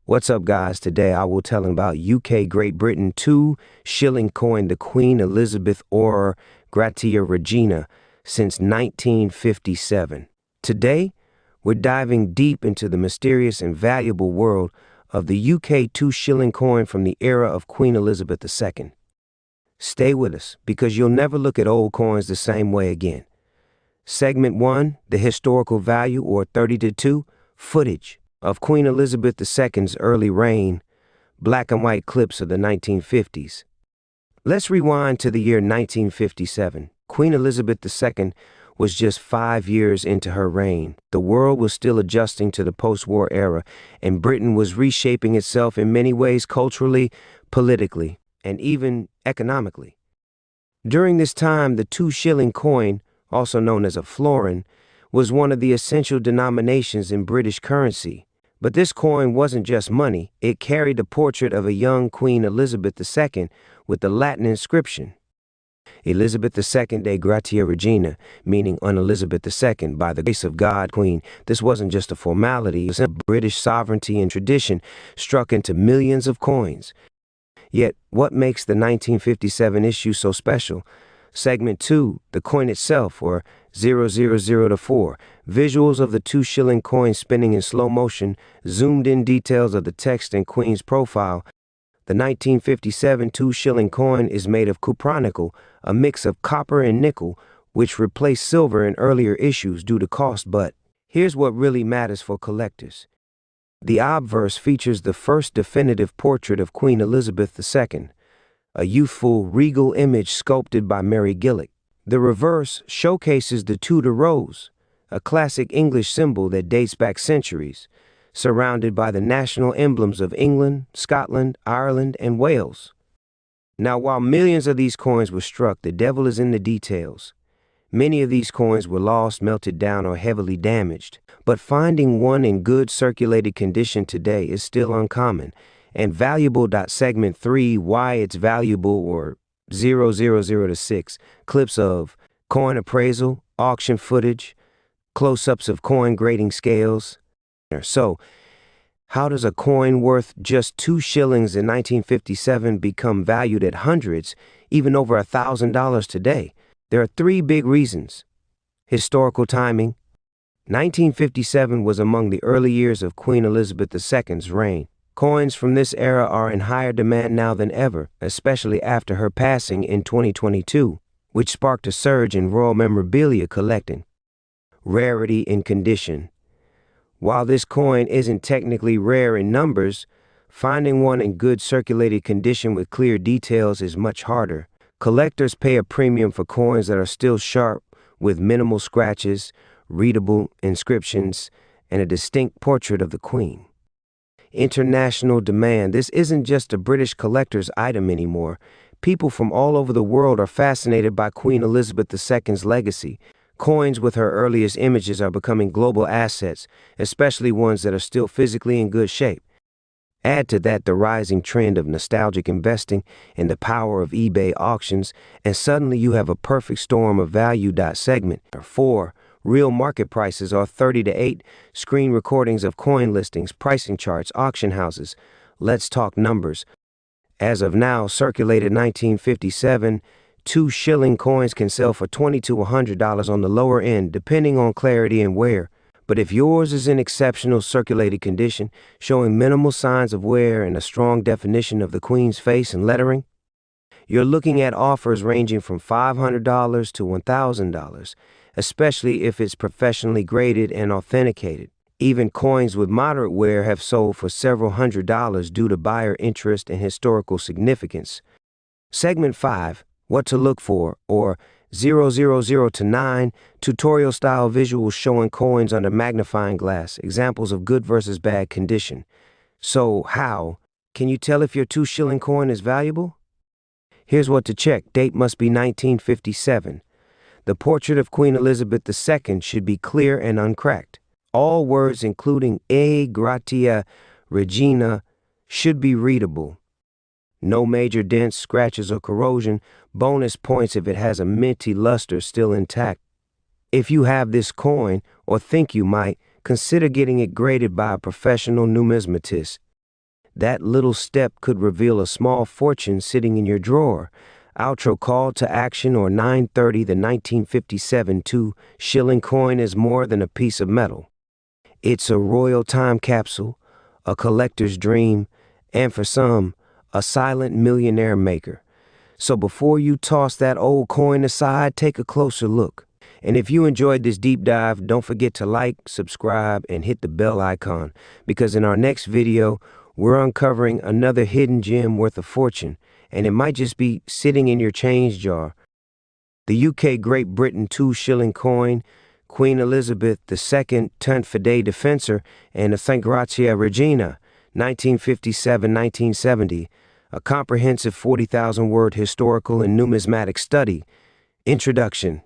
What's up, guys? Today I will tell about UK Great Britain £2 coin, the Queen Elizabeth or Gratia Regina, since 1957. Today, we're diving deep into the mysterious and valuable world of the UK £2 coin from the era of Queen Elizabeth II. Stay with us, because you'll never look at old coins the same way again. Segment 1, the historical value, or 30:2, footage of Queen Elizabeth II's early reign, black and white clips of the 1950s. Let's rewind to the year 1957. Queen Elizabeth II was just 5 years into her reign. The world was still adjusting to the post-war era, and Britain was reshaping itself in many ways culturally, politically, and even economically. During this time, the £2 coin, also known as a florin, was one of the essential denominations in British currency. But this coin wasn't just money. It carried the portrait of a young Queen Elizabeth II with the Latin inscription, Elizabeth II Dei Gratia Regina, meaning un-Elizabeth II, by the grace of God, Queen. This wasn't just a formality. It was a British sovereignty and tradition struck into millions of coins. Yet, what makes the 1957 issue so special? Segment 2, the coin itself, or 000 to 4, visuals of the £2 coin spinning in slow motion, zoomed-in details of the text and Queen's profile. The 1957 £2 coin is made of cupronickel, a mix of copper and nickel, which replaced silver in earlier issues due to cost. But here's what really matters for collectors. The obverse features the first definitive portrait of Queen Elizabeth II, a youthful, regal image sculpted by Mary Gillick. The reverse showcases the Tudor rose, a classic English symbol that dates back centuries, surrounded by the national emblems of England, Scotland, Ireland, and Wales. Now, while millions of these coins were struck, the devil is in the details. Many of these coins were lost, melted down, or heavily damaged, but finding one in good circulated condition today is still uncommon and valuable. Segment 3, why it's valuable, or 000 to 6, clips of coin appraisal, auction footage, close-ups of coin grading scales. So, how does a coin worth just £2 in 1957 become valued at hundreds, even over $1,000 today? There are 3 big reasons. Historical timing. 1957 was among the early years of Queen Elizabeth II's reign. Coins from this era are in higher demand now than ever, especially after her passing in 2022, which sparked a surge in royal memorabilia collecting. Rarity in condition. While this coin isn't technically rare in numbers, finding one in good circulated condition with clear details is much harder. Collectors pay a premium for coins that are still sharp, with minimal scratches, readable inscriptions, and a distinct portrait of the Queen. International demand. This isn't just a British collector's item anymore. People from all over the world are fascinated by Queen Elizabeth II's legacy. Coins with her earliest images are becoming global assets, especially ones that are still physically in good shape. Add to that the rising trend of nostalgic investing and the power of eBay auctions, and suddenly you have a perfect storm of value. Segment 4, real market prices, are 30 to 8, screen recordings of coin listings, pricing charts, auction houses. Let's talk numbers. As of now, circulated 1957, £2 coins can sell for $20 to $100 on the lower end, depending on clarity and wear. But if yours is in exceptional circulated condition, showing minimal signs of wear and a strong definition of the Queen's face and lettering, you're looking at offers ranging from $500 to $1,000, especially if it's professionally graded and authenticated. Even coins with moderate wear have sold for several $100s due to buyer interest and historical significance. Segment 5, what to look for, or 000 to 9, tutorial-style visuals showing coins under magnifying glass, examples of good versus bad condition. So, how can you tell if your £2 coin is valuable? Here's what to check. Date must be 1957. The portrait of Queen Elizabeth II should be clear and uncracked. All words, including II Dei Gratia Regina, should be readable. No major dents, scratches, or corrosion. Bonus points if it has a minty luster still intact. If you have this coin, or think you might, consider getting it graded by a professional numismatist. That little step could reveal a small fortune sitting in your drawer. Outro call to action or 930. The 1957 2-shilling coin is more than a piece of metal. It's a royal time capsule, a collector's dream, and for some, a silent millionaire maker. So before you toss that old coin aside, take a closer look. And if you enjoyed this deep dive, don't forget to like, subscribe, and hit the bell icon, because in our next video, we're uncovering another hidden gem worth a fortune, and it might just be sitting in your change jar. The UK Great Britain 2-shilling coin, Queen Elizabeth II Fidei Defensor, and the Gratia Regina, 1957-1970, a comprehensive 40,000-word historical and numismatic study. Introduction.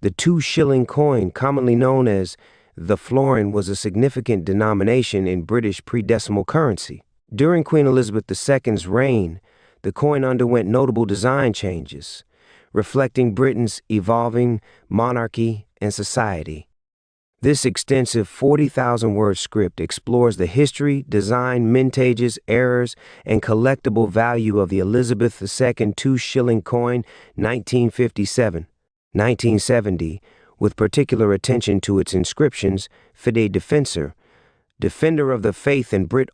The 2-shilling coin, commonly known as the florin, was a significant denomination in British pre-decimal currency. During Queen Elizabeth II's reign, the coin underwent notable design changes, reflecting Britain's evolving monarchy and society. This extensive 40,000-word script explores the history, design, mintages, errors, and collectible value of the Elizabeth II 2-shilling coin, 1957-1970, with particular attention to its inscriptions: Fidei Defensor, Defender of the Faith, and Brit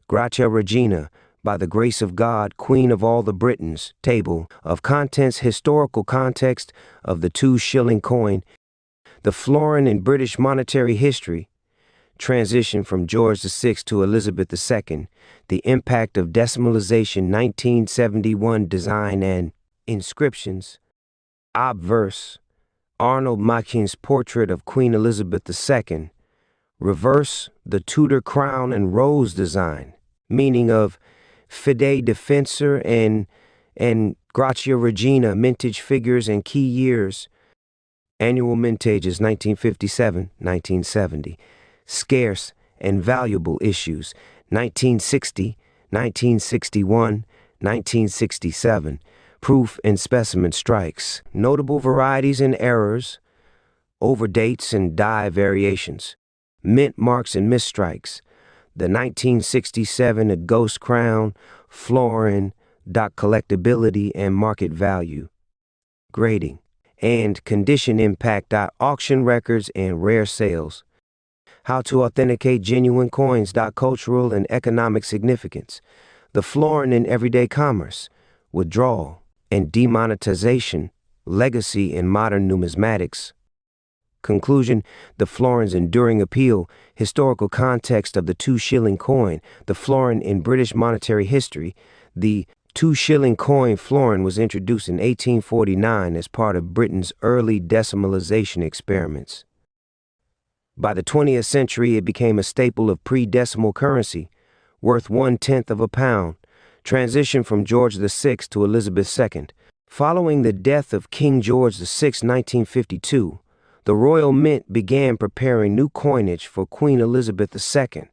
Gratia Regina, by the grace of God, Queen of all the Britons. Table of contents: historical context of the 2-shilling coin, the florin in British monetary history, transition from George VI to Elizabeth II, the impact of decimalization, 1971, design and inscriptions, obverse, Arnold Machin's portrait of Queen Elizabeth II, reverse, the Tudor crown and rose design, meaning of Fidei Defensor and Gratia Regina, mintage figures and key years, annual mintages 1957-1970, scarce and valuable issues 1960, 1961, 1967, proof and specimen strikes, notable varieties and errors, overdates and die variations, mint marks and misstrikes, the 1967 a ghost crown, florin, collectability and market value, grading, and condition impact, auction records and rare sales, how to authenticate genuine coins, cultural and economic significance, the florin in everyday commerce, withdrawal and demonetization, legacy in modern numismatics. Conclusion: the florin's enduring appeal, historical context of the 2-shilling coin, the florin in British monetary history. The 2-shilling coin florin was introduced in 1849 as part of Britain's early decimalization experiments. By the 20th century, it became a staple of pre-decimal currency, worth 1/10 of a pound, transitioned from George VI to Elizabeth II. Following the death of King George VI, 1952, the Royal Mint began preparing new coinage for Queen Elizabeth II.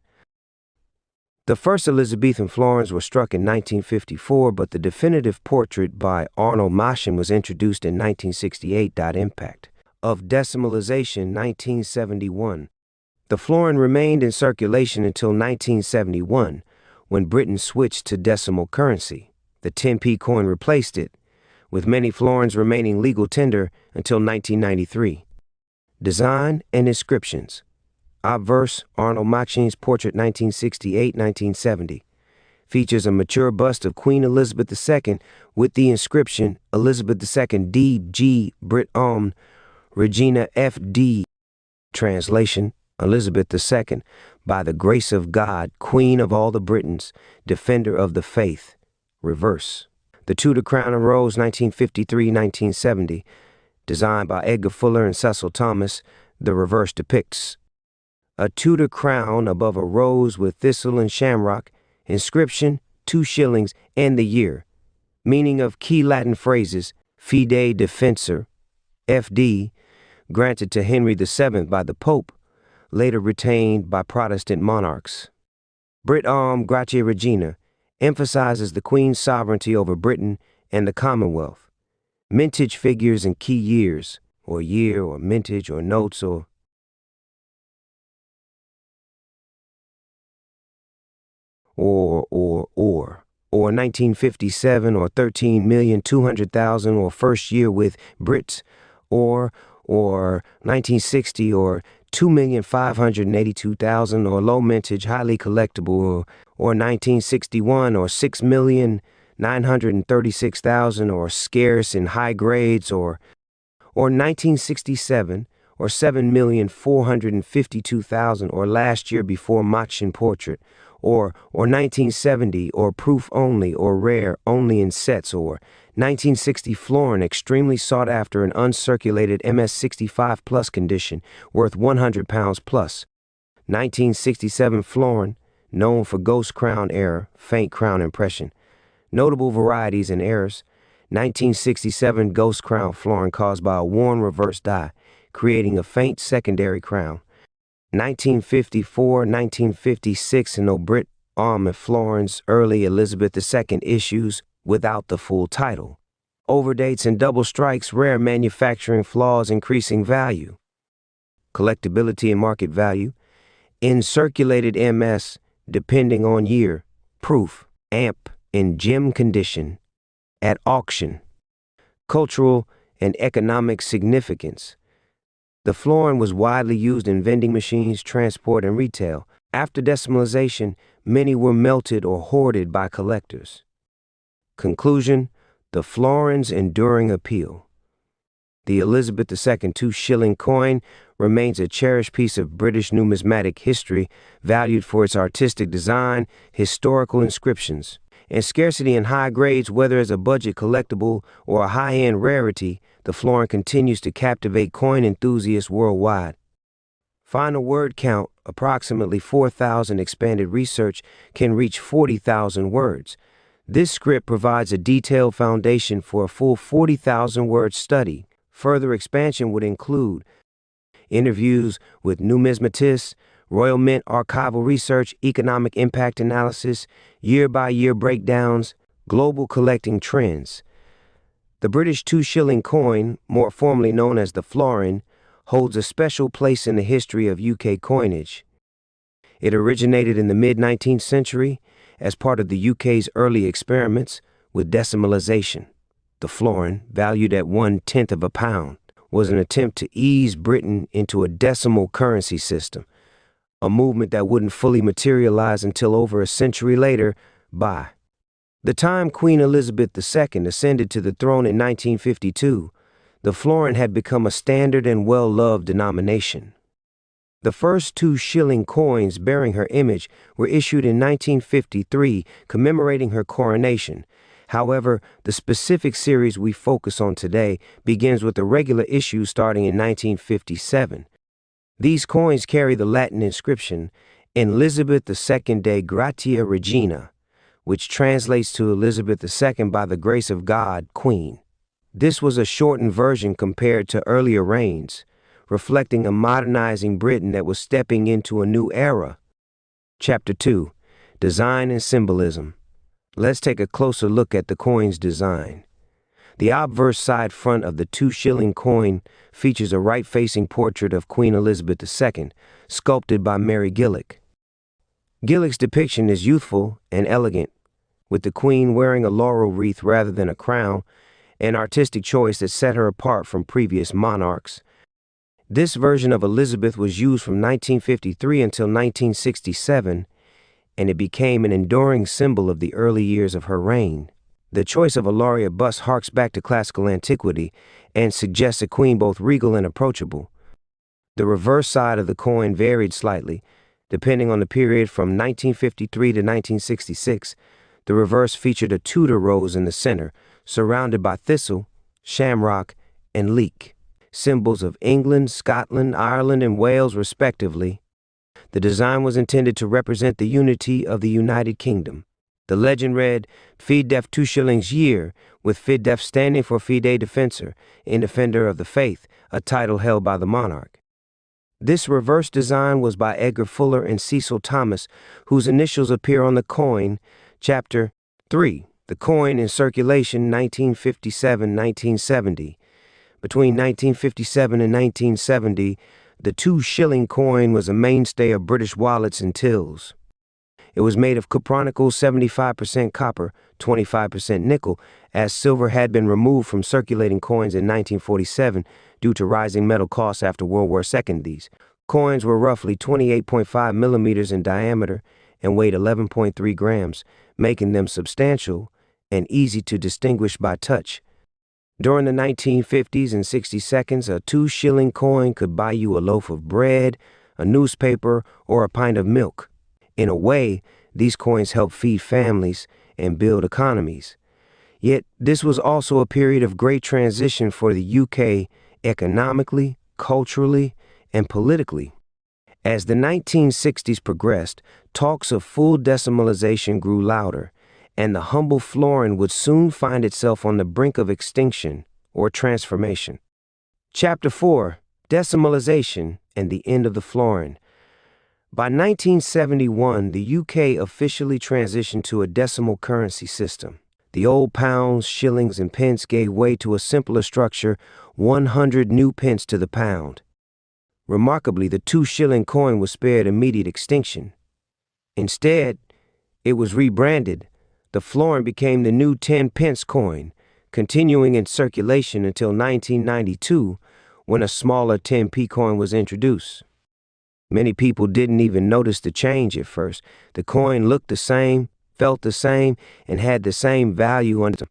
The first Elizabethan florins were struck in 1954, but the definitive portrait by Arnold Machin was introduced in 1968. Impact of decimalization, 1971. The florin remained in circulation until 1971, when Britain switched to decimal currency. The 10p coin replaced it, with many florins remaining legal tender until 1993. Design and inscriptions. Obverse, Arnold Machin's portrait, 1968-1970. Features a mature bust of Queen Elizabeth II with the inscription Elizabeth II D.G. Brit Regina F.D. Translation: Elizabeth II, by the grace of God, Queen of all the Britons, Defender of the Faith. Reverse. The Tudor crown and rose, 1953-1970. Designed by Edgar Fuller and Cecil Thomas, the reverse depicts a Tudor crown above a rose with thistle and shamrock, inscription, 2 shillings, and the year. Meaning of key Latin phrases: Fidei Defensor, FD, granted to Henry VII by the Pope, later retained by Protestant monarchs. Brit Gratia Regina emphasizes the Queen's sovereignty over Britain and the Commonwealth. Mintage figures and key years, or year, or mintage, or notes, or or 1957 or 13,200,000 or first year with Brits or 1960 or 2,582,000 or low mintage highly collectible or 1961 or 6,936,000 or scarce in high grades or 1967 or 7,452,000 or last year before Machin portrait or 1970 or proof only or rare only in sets or 1960 florin extremely sought after in uncirculated MS65 plus condition worth £100 plus. 1967 florin known for ghost crown error, faint crown impression. Notable varieties and errors. 1967 ghost crown florin caused by a worn reverse die, creating a faint secondary crown. 1954, 1956 and Brit Arm and Florins early Elizabeth II issues without the full title. Overdates and double strikes, rare manufacturing flaws increasing value. Collectability and market value. In circulated MS, depending on year, proof, amp, in gem condition. At auction. Cultural and economic significance. The florin was widely used in vending machines, transport, and retail. After decimalization, many were melted or hoarded by collectors. Conclusion: the florin's enduring appeal. The Elizabeth II 2 shilling coin remains a cherished piece of British numismatic history, valued for its artistic design, historical inscriptions, and scarcity in high grades. Whether as a budget collectible or a high-end rarity, the florin continues to captivate coin enthusiasts worldwide. Final word count, approximately 4,000. Expanded research can reach 40,000 words. This script provides a detailed foundation for a full 40,000 word study. Further expansion would include interviews with numismatists, Royal Mint archival research, economic impact analysis, year-by-year breakdowns, global collecting trends. The British 2 shilling coin, more formally known as the florin, holds a special place in the history of UK coinage. It originated in the mid-19th century as part of the UK's early experiments with decimalization. The florin, valued at 1/10 of a pound, was an attempt to ease Britain into a decimal currency system, a movement that wouldn't fully materialize until over a century later. By the time Queen Elizabeth II ascended to the throne in 1952, the florin had become a standard and well-loved denomination. The first 2 shilling coins bearing her image were issued in 1953, commemorating her coronation. However, the specific series we focus on today begins with a regular issue starting in 1957. These coins carry the Latin inscription, Elizabeth II Dei Gratia Regina, which translates to Elizabeth II by the grace of God, Queen. This was a shortened version compared to earlier reigns, reflecting a modernizing Britain that was stepping into a new era. Chapter 2. Design and Symbolism. Let's take a closer look at the coin's design. The obverse side front of the 2 shilling coin features a right-facing portrait of Queen Elizabeth II, sculpted by Mary Gillick. Gillick's depiction is youthful and elegant, with the Queen wearing a laurel wreath rather than a crown, an artistic choice that set her apart from previous monarchs. This version of Elizabeth was used from 1953 until 1967, and it became an enduring symbol of the early years of her reign. The choice of a laureate bust harks back to classical antiquity and suggests a queen both regal and approachable. The reverse side of the coin varied slightly, depending on the period from 1953 to 1966. The reverse featured a Tudor rose in the center, surrounded by thistle, shamrock, and leek, symbols of England, Scotland, Ireland, and Wales respectively. The design was intended to represent the unity of the United Kingdom. The legend read, Fidef 2 shillings year, with Fidef standing for Fide Defensor, in Defender of the Faith, a title held by the monarch. This reverse design was by Edgar Fuller and Cecil Thomas, whose initials appear on the coin. Chapter 3. The coin in circulation 1957-1970. Between 1957 and 1970, the 2 shilling coin was a mainstay of British wallets and tills. It was made of cupronickel, 75% copper, 25% nickel, as silver had been removed from circulating coins in 1947 due to rising metal costs after World War II. These coins were roughly 28.5 millimeters in diameter and weighed 11.3 grams, making them substantial and easy to distinguish by touch. During the 1950s and 60s, a 2 shilling coin could buy you a loaf of bread, a newspaper, or a pint of milk. In a way, these coins help feed families and build economies. Yet, this was also a period of great transition for the UK economically, culturally, and politically. As the 1960s progressed, talks of full decimalization grew louder, and the humble florin would soon find itself on the brink of extinction or transformation. Chapter 4: Decimalization and the End of the Florin. By 1971, the UK officially transitioned to a decimal currency system. The old pounds, shillings, and pence gave way to a simpler structure, 100 new pence to the pound. Remarkably, the 2 shilling coin was spared immediate extinction. Instead, it was rebranded. The florin became the new 10 pence coin, continuing in circulation until 1992, when a smaller 10p coin was introduced. Many people didn't even notice the change at first. The coin looked the same, felt the same, and had the same value under them.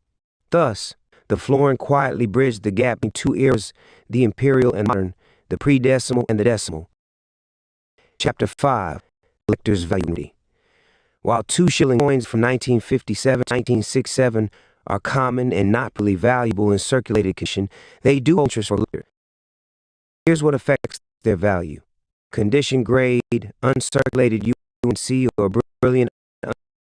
Thus, the florin quietly bridged the gap between two eras, the imperial and modern, the pre-decimal and the decimal. Chapter 5: Collector's Value. While 2 shilling coins from 1957 to 1967 are common and not really valuable in circulated condition, they do hold interest for collectors. Here's what affects their value. Condition grade, uncirculated UNC or brilliant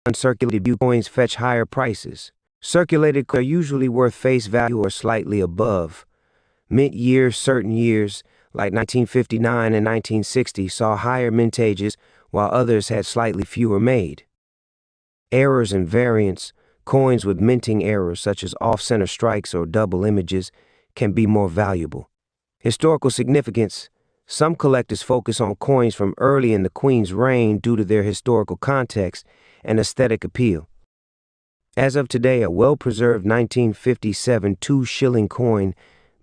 uncirculated U coins fetch higher prices. Circulated coins are usually worth face value or slightly above. Mint years, certain years, like 1959 and 1960, saw higher mintages, while others had slightly fewer made. Errors and variants, coins with minting errors such as off-center strikes or double images, can be more valuable. Historical significance. Some collectors focus on coins from early in the Queen's reign due to their historical context and aesthetic appeal. As of today, a well-preserved 1957 2 shilling coin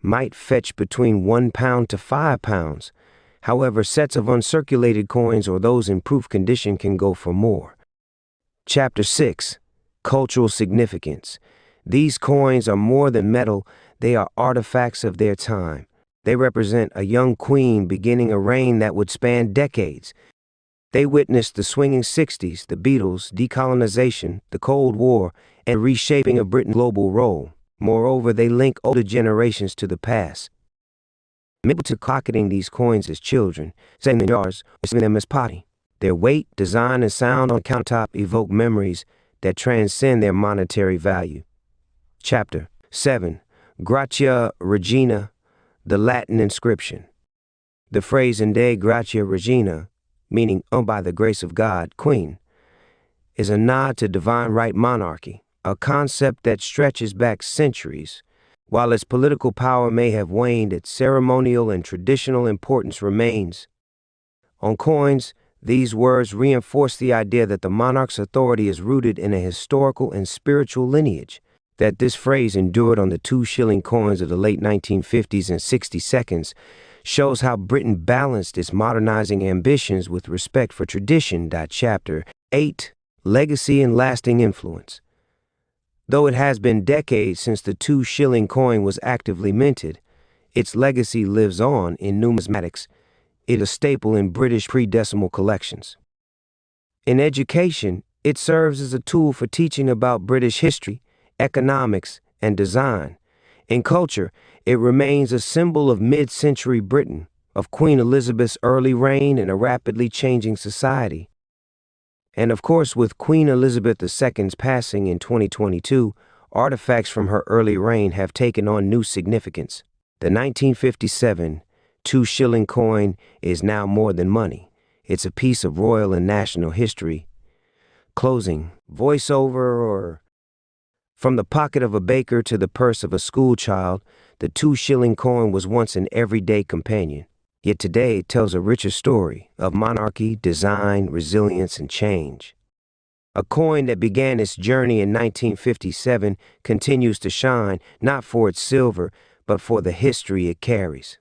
might fetch between £1 to £5. However, sets of uncirculated coins or those in proof condition can go for more. Chapter 6: Cultural Significance. These coins are more than metal, they are artifacts of their time. They represent a young queen beginning a reign that would span decades. They witnessed the swinging 60s, the Beatles, decolonization, the Cold War, and reshaping of Britain's global role. Moreover, they link older generations to the past. Many to pocketing these coins as children, setting them in jars, or saving them as pottery. Their weight, design, and sound on countertop evoke memories that transcend their monetary value. Chapter 7: Gratia Regina, the Latin inscription. The phrase II Dei Gratia Regina, meaning by the grace of God, Queen, is a nod to divine right monarchy, a concept that stretches back centuries. While its political power may have waned, its ceremonial and traditional importance remains. On coins, these words reinforce the idea that the monarch's authority is rooted in a historical and spiritual lineage. That this phrase endured on the 2 shilling coins of the late 1950s and 60s shows how Britain balanced its modernizing ambitions with respect for tradition. Chapter 8: Legacy and Lasting Influence. Though it has been decades since the 2 shilling coin was actively minted, its legacy lives on in numismatics. It is a staple in British pre-decimal collections. In education, it serves as a tool for teaching about British history, economics, and design. In culture, it remains a symbol of mid-century Britain, of Queen Elizabeth's early reign in a rapidly changing society. And of course, with Queen Elizabeth II's passing in 2022, artifacts from her early reign have taken on new significance. The 1957 2 shilling coin is now more than money. It's a piece of royal and national history. Closing, voiceover, or from the pocket of a baker to the purse of a schoolchild, the 2 shilling coin was once an everyday companion. Yet today it tells a richer story of monarchy, design, resilience, and change. A coin that began its journey in 1957 continues to shine not for its silver, but for the history it carries.